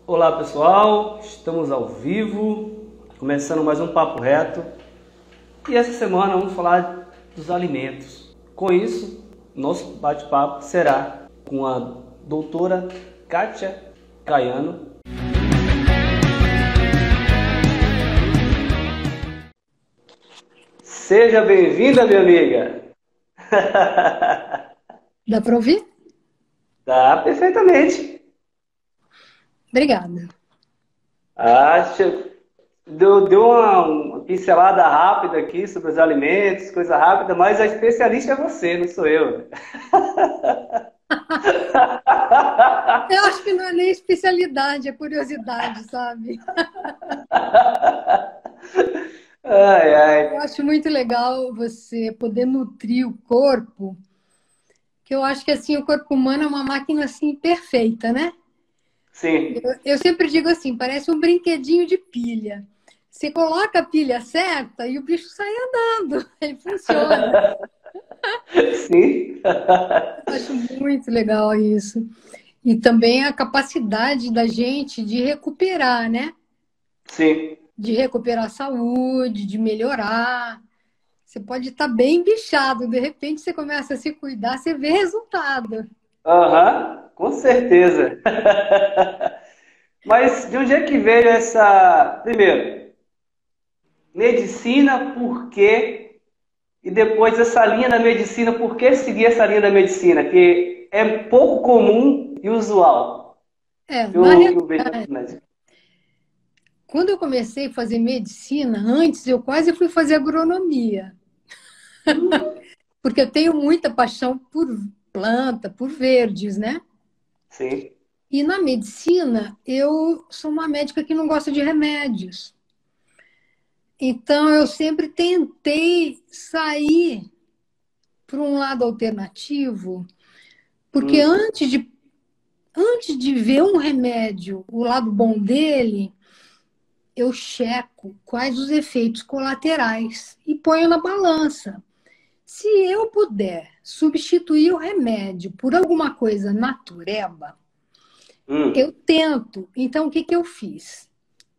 Olá pessoal, estamos ao vivo, começando mais um Papo Reto e essa semana vamos falar dos alimentos. Com isso, nosso bate-papo será com a doutora Kátia Caiano. Seja bem-vinda, minha amiga! Dá para ouvir? Tá perfeitamente. Obrigada. Deu uma pincelada rápida aqui sobre os alimentos, coisa rápida, mas a especialista é você, não sou eu. Eu acho que não é nem especialidade, é curiosidade, sabe? Ai, Eu ai. acho muito legal você poder nutrir o corpo, que eu acho que assim o corpo humano é uma máquina assim perfeita, né? Sim. Eu sempre digo assim, parece um brinquedinho de pilha. Você coloca a pilha certa e o bicho sai andando, ele funciona. Sim. Eu acho muito legal isso. E também a capacidade da gente de recuperar, né? Sim. De recuperar a saúde, de melhorar. Você pode estar bem bichado, de repente você começa a se cuidar, você vê resultado. Aham, com certeza. Mas de onde é que veio essa. Primeiro, medicina, por quê? E depois essa linha da medicina, por que seguir essa linha da medicina? Que é pouco comum e usual. Na Eu vejo realidade, nos médicos. quando eu comecei a fazer medicina, antes eu quase fui fazer agronomia, porque eu tenho muita paixão por planta, por verdes, né? Sim. E na medicina, eu sou uma médica que não gosta de remédios. Então, eu sempre tentei sair para um lado alternativo, porque Hum, antes de ver um remédio, o lado bom dele, eu checo quais os efeitos colaterais e ponho na balança. Se eu puder substituir o remédio por alguma coisa natureba, eu hum. tento. Então, o que que eu fiz?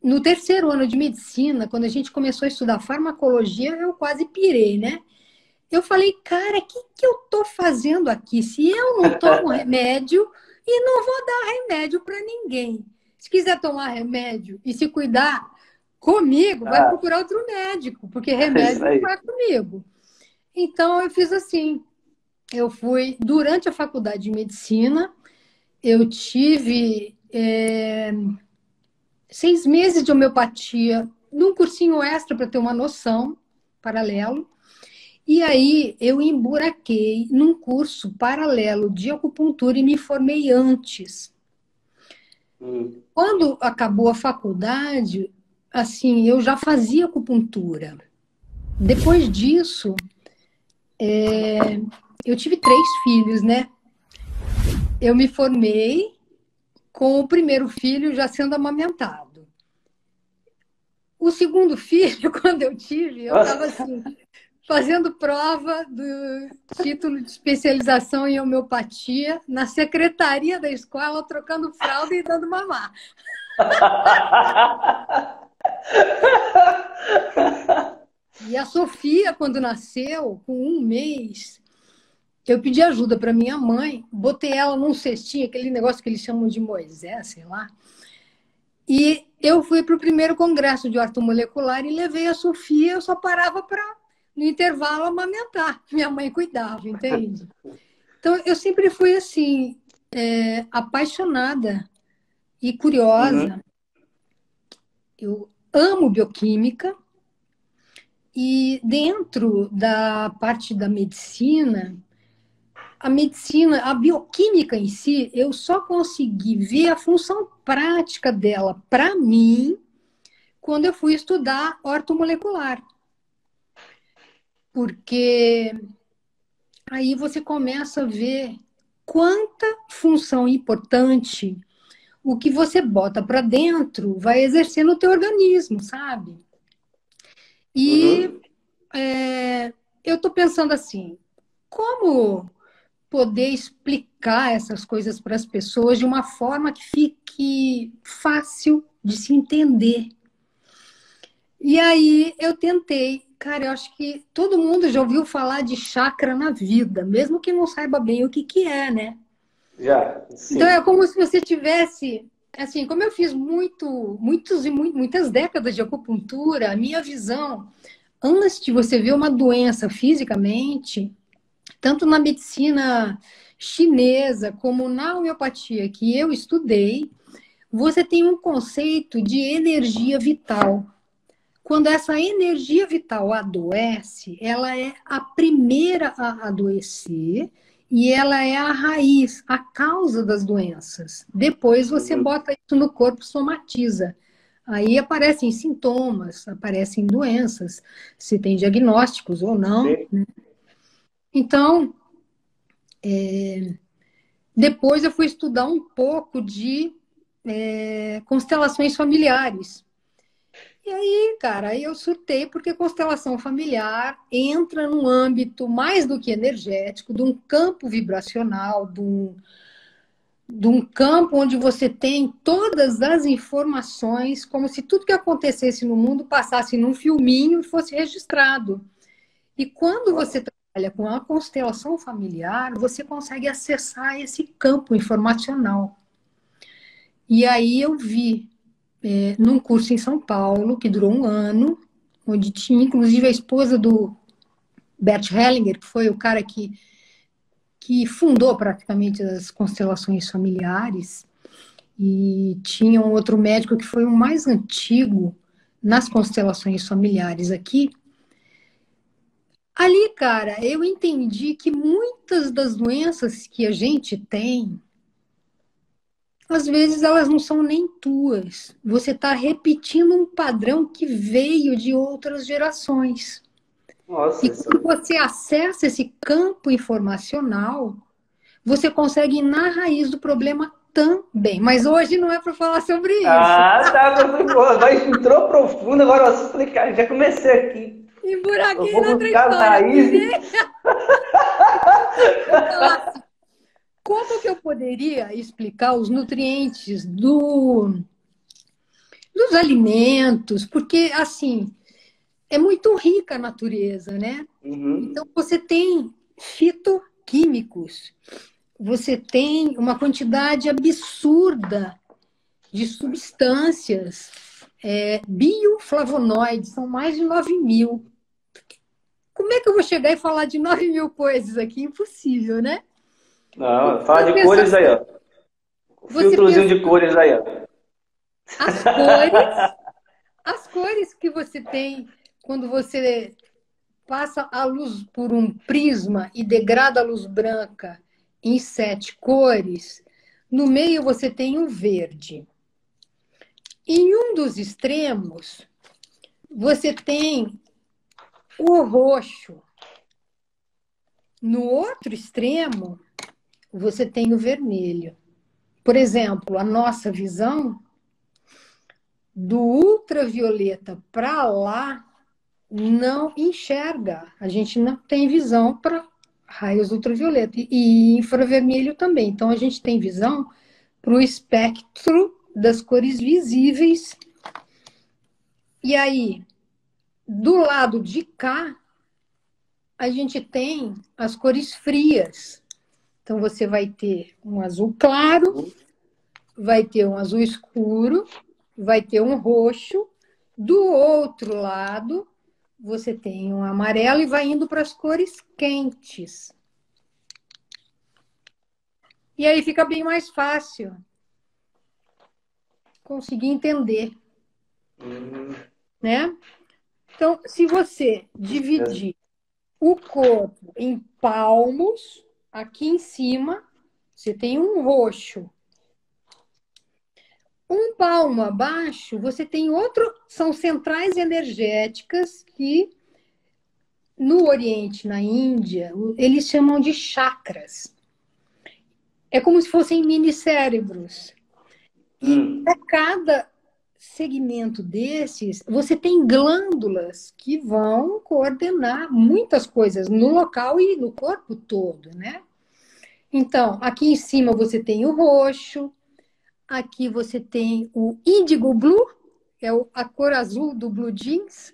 No terceiro ano de medicina, quando a gente começou a estudar farmacologia, eu quase pirei, né? Eu falei, cara, o que que eu tô fazendo aqui? Se eu não tomo remédio e não vou dar remédio para ninguém. Se quiser tomar remédio e se cuidar comigo, vai Ah, procurar outro médico, porque é isso remédio não aí. é comigo. Então eu fiz assim. Eu fui durante a faculdade de medicina, eu tive 6 meses de homeopatia num cursinho extra para ter uma noção, paralelo. E aí eu emburaquei num curso paralelo de acupuntura e me formei antes. Hum, Quando acabou a faculdade, assim, eu já fazia acupuntura. Depois disso, eu tive 3 filhos, né? Eu me formei com o primeiro filho já sendo amamentado. O segundo filho, quando eu tive, eu estava Nossa. assim, fazendo prova do título de especialização em homeopatia na secretaria da escola, trocando fralda e dando mamar. E a Sofia, quando nasceu, com 1 mês, eu pedi ajuda para minha mãe, botei ela num cestinho, aquele negócio que eles chamam de Moisés, sei lá. E eu fui para o primeiro congresso de ortomolecular e levei a Sofia, eu só parava para, no intervalo, amamentar. Minha mãe cuidava, entende? Então, eu sempre fui assim, apaixonada e Uhum. curiosa. Eu amo bioquímica e dentro da parte da medicina, a medicina, a bioquímica em si, eu só consegui ver a função prática dela para mim quando eu fui estudar ortomolecular, porque aí você começa a ver quanta função importante o que você bota para dentro vai exercer no teu organismo, sabe? E Uhum. eu estou pensando assim, como poder explicar essas coisas para as pessoas de uma forma que fique fácil de se entender. E aí eu tentei. Cara, eu acho que todo mundo já ouviu falar de chakra na vida, mesmo que não saiba bem o que que é, né? Já, Então sim. é como se você tivesse, assim, como eu fiz muitas décadas de acupuntura, a minha visão, antes de você ver uma doença fisicamente, tanto na medicina chinesa como na homeopatia que eu estudei, você tem um conceito de energia vital. Quando essa energia vital adoece, ela é a primeira a adoecer e ela é a raiz, a causa das doenças. Depois você Uhum. bota isso no corpo, somatiza. Aí aparecem sintomas, aparecem doenças, se tem diagnósticos ou não. Sim. Então, depois eu fui estudar um pouco de constelações familiares. E aí, cara, aí eu surtei porque constelação familiar entra num âmbito mais do que energético, de um campo vibracional, de um campo onde você tem todas as informações, como se tudo que acontecesse no mundo passasse num filminho e fosse registrado. E quando você trabalha com a constelação familiar, você consegue acessar esse campo informacional. E aí eu vi num curso em São Paulo, que durou um ano, onde tinha inclusive a esposa do Bert Hellinger, que foi o cara que fundou praticamente as constelações familiares, e tinha um outro médico que foi o mais antigo nas constelações familiares aqui. Ali, cara, eu entendi que muitas das doenças que a gente tem, às vezes elas não são nem tuas. Você está repetindo um padrão que veio de outras gerações. Nossa, E isso. quando você acessa esse campo informacional, você consegue ir na raiz do problema também. Mas hoje não é para falar sobre isso. Ah, tá. Mas entrou profundo, agora eu vou explicar. Já comecei aqui. Eu Emburaquei vou na outra buscar as história aqui, né? raízes. Então tá, vou falar assim. Como que eu poderia explicar os nutrientes dos alimentos? Porque, assim, é muito rica a natureza, né? Uhum. Então, você tem fitoquímicos, você tem uma quantidade absurda de substâncias, bioflavonoides, são mais de 9.000. Como é que eu vou chegar e falar de 9.000 coisas aqui? Impossível, né? Não, Então, fala eu de penso cores aí, assim, ó. O você filtrozinho pensa de cores aí, ó. as cores, as cores que você tem quando você passa a luz por um prisma e degrada a luz branca em 7 cores, no meio você tem o verde. Em um dos extremos, você tem o roxo. No outro extremo, você tem o vermelho. Por exemplo, a nossa visão do ultravioleta para lá não enxerga. A gente não tem visão para raios ultravioleta e infravermelho também. Então a gente tem visão para o espectro das cores visíveis. E aí, do lado de cá, a gente tem as cores frias. Então você vai ter um azul claro, vai ter um azul escuro, vai ter um roxo. Do outro lado, você tem um amarelo e vai indo para as cores quentes. E aí fica bem mais fácil conseguir entender, Hum, né? Então, se você dividir o corpo em palmos, aqui em cima, você tem um roxo. Um palmo abaixo, você tem outro, são centrais energéticas que no Oriente, na Índia, eles chamam de chakras. É como se fossem mini cérebros. E hum. para cada segmento desses, você tem glândulas que vão coordenar muitas coisas no local e no corpo todo, né? Então, aqui em cima você tem o roxo, Aqui você tem o Indigo Blue, a cor azul do Blue Jeans.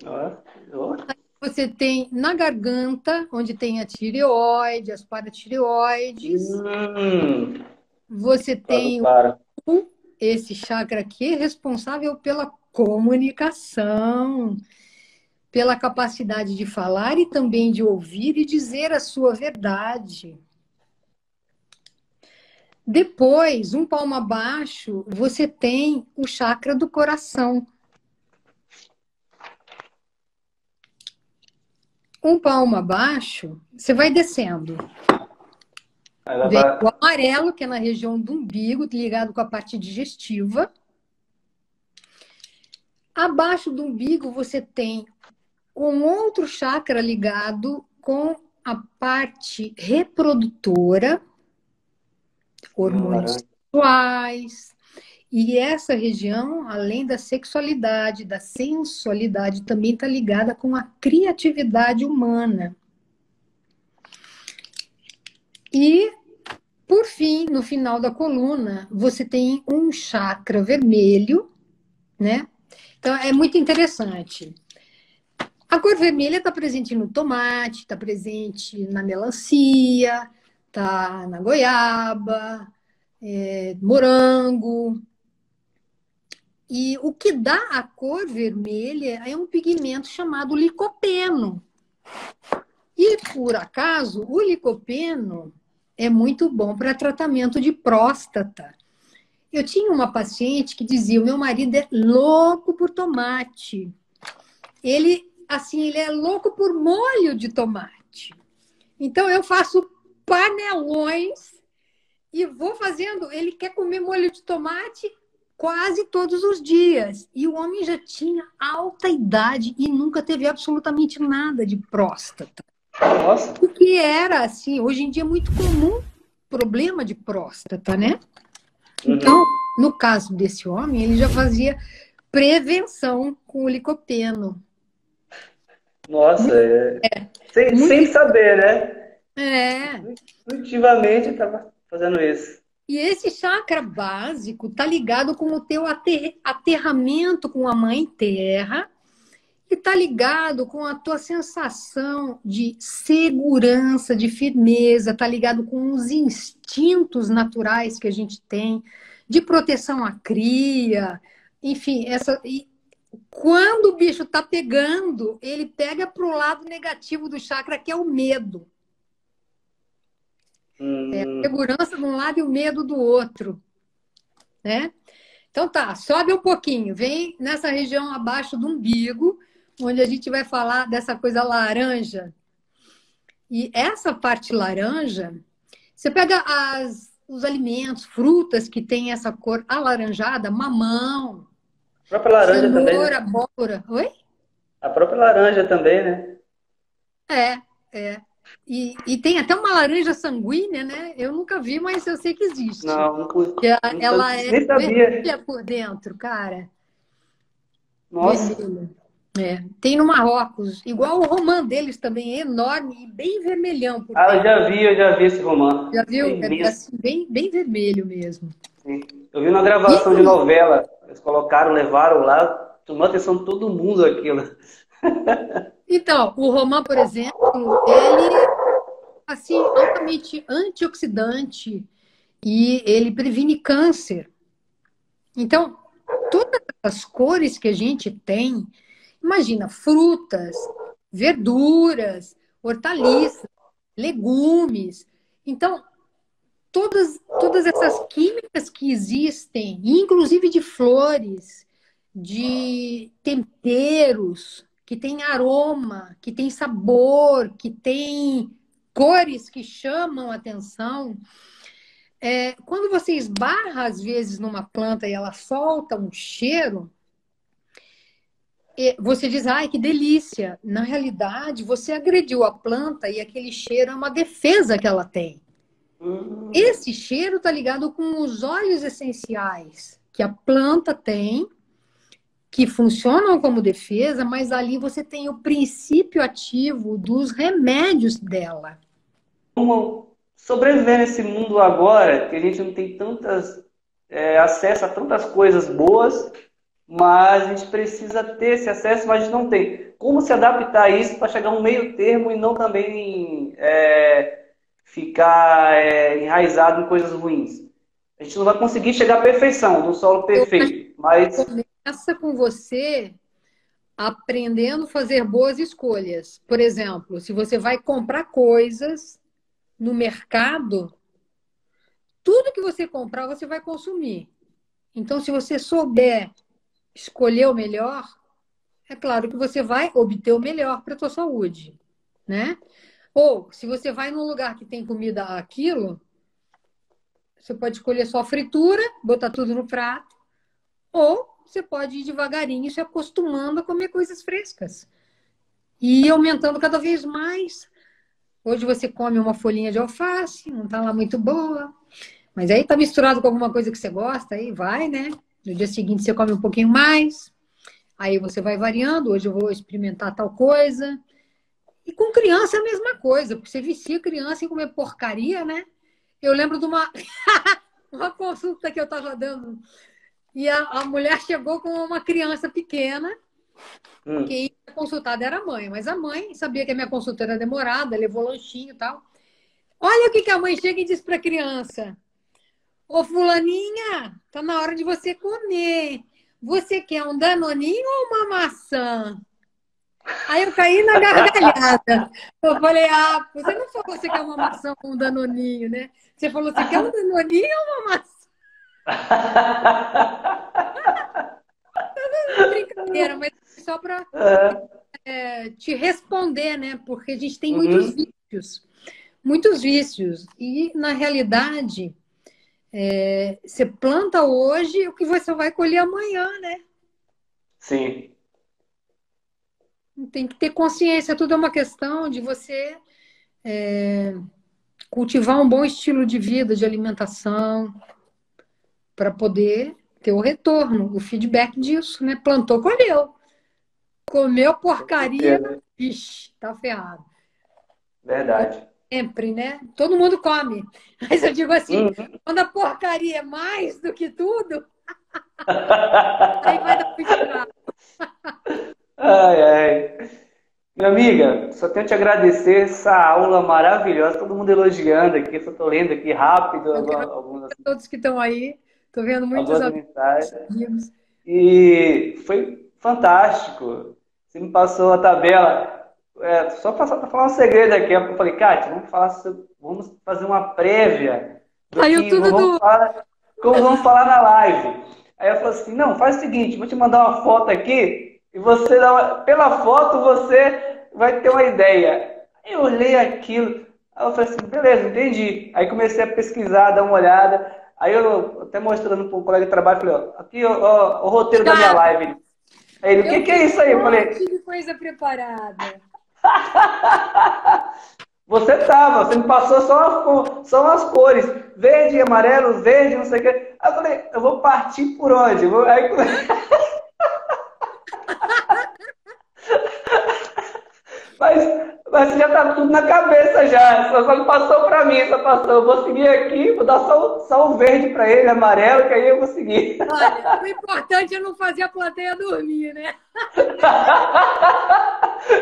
Ó, ó. Você tem na garganta, onde tem a tireoide, as paratireoides. Hum, Você tem para. esse chakra aqui, responsável pela comunicação, pela capacidade de falar e também de ouvir e dizer a sua verdade. Depois, um palmo abaixo, você tem o chakra do coração. Um palmo abaixo, você vai descendo. Ela Vem o vai. amarelo, que é na região do umbigo, ligado com a parte digestiva. Abaixo do umbigo, você tem um outro chakra ligado com a parte reprodutora, Meu hormônios laranja. sexuais. E essa região, além da sexualidade, da sensualidade, também está ligada com a criatividade humana. E, por fim, no final da coluna, você tem um chakra vermelho, né? Então, é muito interessante. A cor vermelha está presente no tomate, está presente na melancia, está na goiaba, morango. E o que dá a cor vermelha é um pigmento chamado licopeno. E, por acaso, o licopeno é muito bom para tratamento de próstata. Eu tinha uma paciente que dizia: o meu marido é louco por tomate. Ele é louco por molho de tomate. Então, eu faço panelões e vou fazendo. Ele quer comer molho de tomate quase todos os dias. E o homem já tinha alta idade e nunca teve absolutamente nada de próstata. Nossa. O que era, assim, hoje em dia é muito comum problema de próstata, né? Então, no caso desse homem, ele já fazia prevenção com o licopeno. Nossa, sem Muito, saber, né? é. Intuitivamente estava fazendo isso. E esse chakra básico está ligado com o teu aterramento com a mãe terra e está ligado com a tua sensação de segurança, de firmeza, está ligado com os instintos naturais que a gente tem de proteção à cria, enfim, quando o bicho está pegando, ele pega para o lado negativo do chakra, que é o medo. É a segurança de um lado e o medo do outro, né? Então tá, sobe um pouquinho, vem nessa região abaixo do umbigo, onde a gente vai falar dessa coisa laranja. E essa parte laranja, você pega os alimentos, frutas que têm essa cor alaranjada, mamão, A própria laranja também, cenoura, né? abóbora. Oi? A própria laranja também, né? É. E tem até uma laranja sanguínea, né? Eu nunca vi, mas eu sei que existe. Não, nunca, Ela é nem sabia. vermelha por dentro, cara. Nossa. Vermelha. Tem no Marrocos. Igual o romã deles também é enorme e bem vermelhão por Ah, dentro. eu já vi esse romano. Já É viu? É imenso. assim, bem vermelho mesmo. Sim. Eu vi na gravação de novela. Eles colocaram, levaram lá, tomou a atenção de todo mundo aquilo. Então, o romã, por exemplo, ele assim altamente antioxidante e ele previne câncer. Então, todas as cores que a gente tem, imagina, frutas, verduras, hortaliças, legumes. Então, todas essas químicas que existem, inclusive de flores, de temperos, que tem aroma, que tem sabor, que tem cores que chamam a atenção. Quando você esbarra, às vezes, numa planta e ela solta um cheiro, você diz: ai, que delícia. Na realidade, você agrediu a planta e aquele cheiro é uma defesa que ela tem. Esse cheiro está ligado com os óleos essenciais que a planta tem, que funcionam como defesa, mas ali você tem o princípio ativo dos remédios dela. Como sobreviver nesse mundo agora, que a gente não tem tantas acesso a tantas coisas boas, mas a gente precisa ter esse acesso, mas a gente não tem. Como se adaptar a isso para chegar a um meio termo e não também ficar enraizado em coisas ruins? A gente não vai conseguir chegar à perfeição, no solo perfeito, mas... Começa com você aprendendo a fazer boas escolhas. Por exemplo, se você vai comprar coisas no mercado, tudo que você comprar, você vai consumir. Então, se você souber escolher o melhor, é claro que você vai obter o melhor para a tua saúde, né? Ou, se você vai num lugar que tem comida aquilo, você pode escolher só fritura, botar tudo no prato, ou você pode ir devagarinho se acostumando a comer coisas frescas. E ir aumentando cada vez mais. Hoje você come uma folhinha de alface, não está lá muito boa, mas aí está misturado com alguma coisa que você gosta, aí vai, né? No dia seguinte você come um pouquinho mais, aí você vai variando, hoje eu vou experimentar tal coisa. E com criança é a mesma coisa, porque você vicia criança em comer porcaria, né? Eu lembro de uma, uma consulta que eu estava dando, e a mulher chegou com uma criança pequena, quem ia consultada era a mãe, mas a mãe sabia que a minha consulta era demorada, levou lanchinho e tal. Olha o que a mãe chega e diz para a criança: ô fulaninha, tá na hora de você comer. Você quer um danoninho ou uma maçã? Aí eu caí na gargalhada. Eu falei, você não falou que você quer uma maçã ou um danoninho, né? Você falou, você quer um danoninho ou uma maçã? Brincadeira, mas só para te responder, né? Porque a gente tem muitos vícios. Muitos vícios. E, na realidade, você planta hoje o que você vai colher amanhã, né? Sim. Tem que ter consciência. Tudo é uma questão de você cultivar um bom estilo de vida, de alimentação, para poder ter o retorno, o feedback disso, né? Plantou, colheu. Comeu porcaria, ixi, tá ferrado. Verdade. Sempre, né? Todo mundo come. Mas eu digo assim, quando a porcaria é mais do que tudo, aí vai dar muito errado. Ai, ai. Minha amiga, só tenho que te agradecer essa aula maravilhosa, todo mundo elogiando aqui, só estou lendo aqui rápido algumas Todos que estão aí, estou vendo muitos mensagens. E foi fantástico. Você me passou a tabela. Só para falar um segredo aqui, eu falei, Kátia, vamos fazer uma prévia do como vamos falar na live. Aí eu falei assim, não, faz o seguinte, vou te mandar uma foto aqui e você pela foto você vai ter uma ideia. Aí eu olhei aquilo, aí eu falei assim, beleza, entendi. Aí comecei a pesquisar, dar uma olhada. Aí eu até mostrando para um colega de trabalho, falei, ó, aqui ó, o roteiro da minha live. Aí ele, o que é isso aí? Eu falei, que coisa preparada. Você me passou só as cores, verde, amarelo, verde, não sei o que. Aí eu falei, eu vou partir por onde? Aí... mas já tá tudo na cabeça já, só não passou pra mim, eu vou seguir aqui, vou dar só o verde pra ele, amarelo, que aí eu vou seguir. Olha, o importante é não fazer a plateia dormir, né?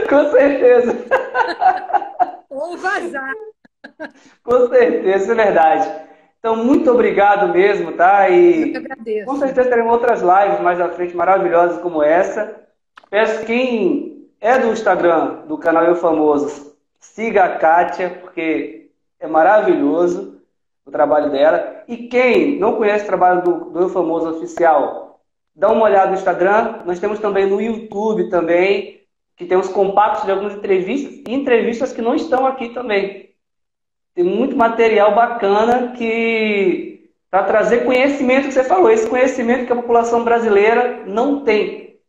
Com certeza. Ou vazar. Com certeza, é verdade. Então, muito obrigado mesmo, tá? E eu que agradeço. Com certeza teremos outras lives mais à frente maravilhosas como essa. Peço quem é do Instagram, do canal Eu Famoso, siga a Kátia, porque é maravilhoso o trabalho dela. E quem não conhece o trabalho do Eu Famoso Oficial, dá uma olhada no Instagram. Nós temos também no YouTube também, que tem os compactos de algumas entrevistas e entrevistas que não estão aqui também. Tem muito material bacana que para trazer conhecimento que você falou, esse conhecimento que a população brasileira não tem.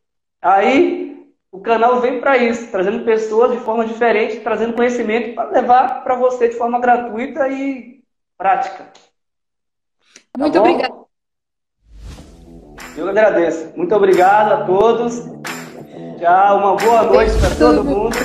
Aí o canal vem para isso, trazendo pessoas de forma diferente, trazendo conhecimento para levar para você de forma gratuita e prática. Muito obrigada. Eu agradeço. Muito obrigado a todos. Tchau, uma boa noite para todo mundo.